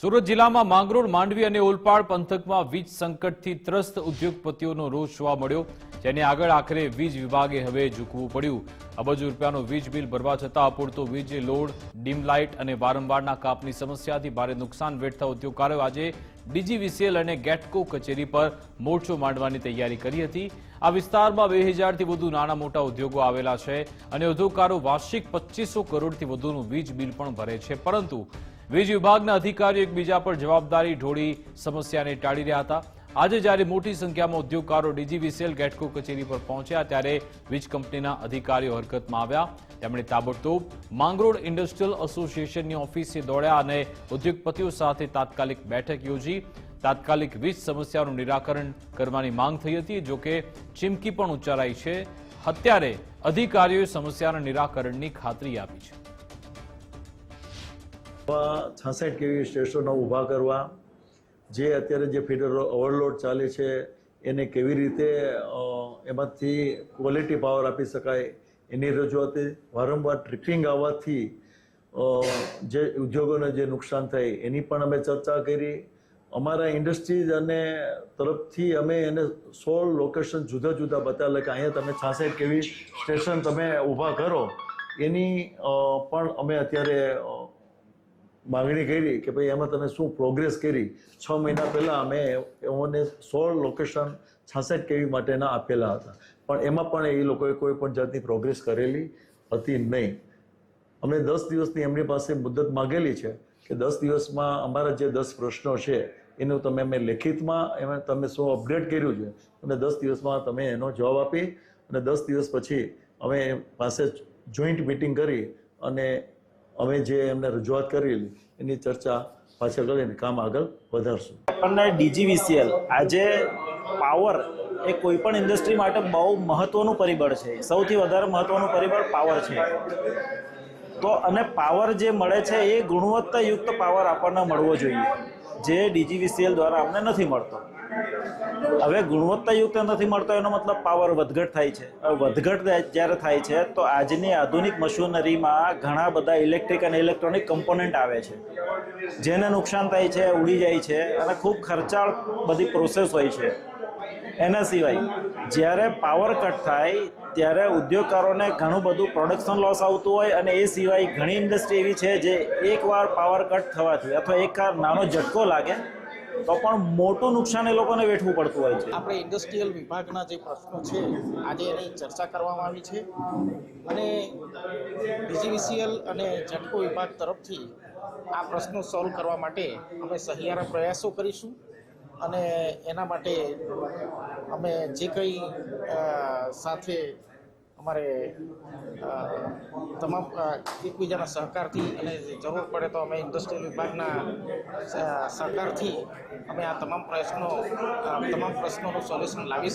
સુરત જિલ્લામાં માંગરોળ, માંડવી અને ઓલપાડ પંથકમાં વીજ સંકટથી ત્રસ્ત ઉદ્યોગપતિઓનો રોષ જોવા મળ્યો, જેને આગળ આખરે વીજ વિભાગે હવે ઝૂકવું પડ્યું। અબજો રૂપિયાનો વીજ બિલ ભરવા છતાં અપૂરતો વીજ લોડ, ડીમ લાઇટ અને વારંવારના કાપની સમસ્યાથી ભારે નુકસાન વેઠતા ઉદ્યોગકારોએ આજે ડીજીવીસીએલ અને ગેટકો કચેરી પર મોરચો માંડવાની તૈયારી કરી હતી। આ વિસ્તારમાં 2000થી વધુ નાના મોટા ઉદ્યોગો આવેલા છે અને ઉદ્યોગકારો વાર્ષિક 2500 કરોડથી વધુનું વીજ બિલ પણ ભરે છે, પરંતુ વીજ વિભાગના અધિકારીઓ એકબીજા પર જવાબદારી ઢોળી સમસ્યાને ટાળી રહ્યા હતા। આજે જ્યારે મોટી સંખ્યામાં ઉદ્યોગકારો ડીજીવીસીએલ ગેટકો કચેરી પર પહોંચ્યા ત્યારે વીજ કંપનીના અધિકારીઓ હરકતમાં આવ્યા। તેમણે તાબડતોબ માંગરોળ ઇન્ડસ્ટ્રીયલ એસોસિએશનની ઓફિસે દોડ્યા અને ઉદ્યોગપતિઓ સાથે તાત્કાલિક બેઠક યોજી તાત્કાલિક વીજ સમસ્યાનું નિરાકરણ કરવાની માંગ થઈ હતી। જોકે ચીમકી પણ ઉચ્ચારાઈ છે। અત્યારે અધિકારીઓએ સમસ્યાના નિરાકરણની ખાતરી આપી છે। 66 કેવી સ્ટેશનો ઊભા કરવા, જે અત્યારે જે ફીડર ઓવરલોડ ચાલે છે એને કેવી રીતે એમાંથી ક્વોલિટી પાવર આપી શકાય એની રજૂઆતે, વારંવાર ટ્રિપિંગ આવવાથી જે ઉદ્યોગોને જે નુકસાન થાય એની પણ અમે ચર્ચા કરી। અમારા ઇન્ડસ્ટ્રીઝ અને તરફથી અમે એને 16 લોકેશન જુદા જુદા બતાવેલા કે અહીંયા તમે 66 કેવી સ્ટેશન તમે ઊભા કરો, એની પણ અમે અત્યારે માગણી કરી કે ભાઈ એમાં તમે શું પ્રોગ્રેસ કરી। 6 મહિના પહેલાં અમે એઓને 16 લોકેશન 66 કેવી માટેના આપેલા હતા, પણ એમાં પણ એ લોકોએ કોઈ પણ જાતની પ્રોગ્રેસ કરેલી હતી નહીં। અમે 10 દિવસની એમની પાસે મુદત માગેલી છે કે 10 દિવસમાં અમારા જે 10 પ્રશ્નો છે એનું તમે અમે લેખિતમાં એમાં તમે શું અપડેટ કર્યું છે અને 10 દિવસમાં તમે એનો જવાબ આપી અને 10 દિવસ પછી અમે પાસે જોઈન્ટ મિટિંગ કરી અને અમે જે એમને રજૂઆત કરેલી એની ચર્ચા પાછળ કરીને કામ આગળ વધારશું। આપણને ડીજીવીસીએલ આજે પાવર એ કોઈ પણ ઇન્ડસ્ટ્રી માટે બહુ મહત્વનું પરિબળ છે, સૌથી વધારે મહત્વનું પરિબળ પાવર છે। તો અને પાવર જે મળે છે એ ગુણવત્તાયુક્ત પાવર આપણને મળવો જોઈએ, જે ડીજીવીસીએલ દ્વારા અમને નથી મળતો। હવે ગુણવત્તાયુક્ત નથી મળતો એનો મતલબ પાવર વધઘટ થાય છે। વધઘટ જ્યારે થાય છે તો આજની આધુનિક મશીનરીમાં ઘણા બધા ઇલેક્ટ્રિક અને ઇલેક્ટ્રોનિક કમ્પોનન્ટ આવે છે, જેને નુકસાન થાય છે, ઉડી જાય છે અને ખૂબ ખર્ચાળ બધી પ્રોસેસ હોય છે। એના સિવાય જ્યારે પાવર કટ થાય ત્યારે ઉદ્યોગકારોને ઘણું બધું પ્રોડક્શન લોસ આવતું હોય અને એ સિવાય ઘણી ઇન્ડસ્ટ્રી એવી છે જે એકવાર પાવર કટ થવાથી અથવા એક નાનો ઝટકો લાગે તો પણ મોટું નુકસાન એ લોકોને વેઠવું પડતું હોય છે। આપણે ઇન્ડસ્ટ્રીયલ વિભાગના જે પ્રશ્નો છે આજે એની ચર્ચા કરવામાં આવી છે અને ડીજીવીસીએલ અને ગેટકો વિભાગ તરફથી આ પ્રશ્નો સોલ્વ કરવા માટે અમે સહિયારા પ્રયાસો કરીશું અને એના માટે અમે જે કંઈ સાથે અમારે તમામ એકબીજાના સહકારથી અને જરૂર પડે તો અમે ઇન્ડસ્ટ્રીયલ વિભાગના સહકારથી અમે આ તમામ પ્રશ્નોનું સોલ્યુશન લાવીશું।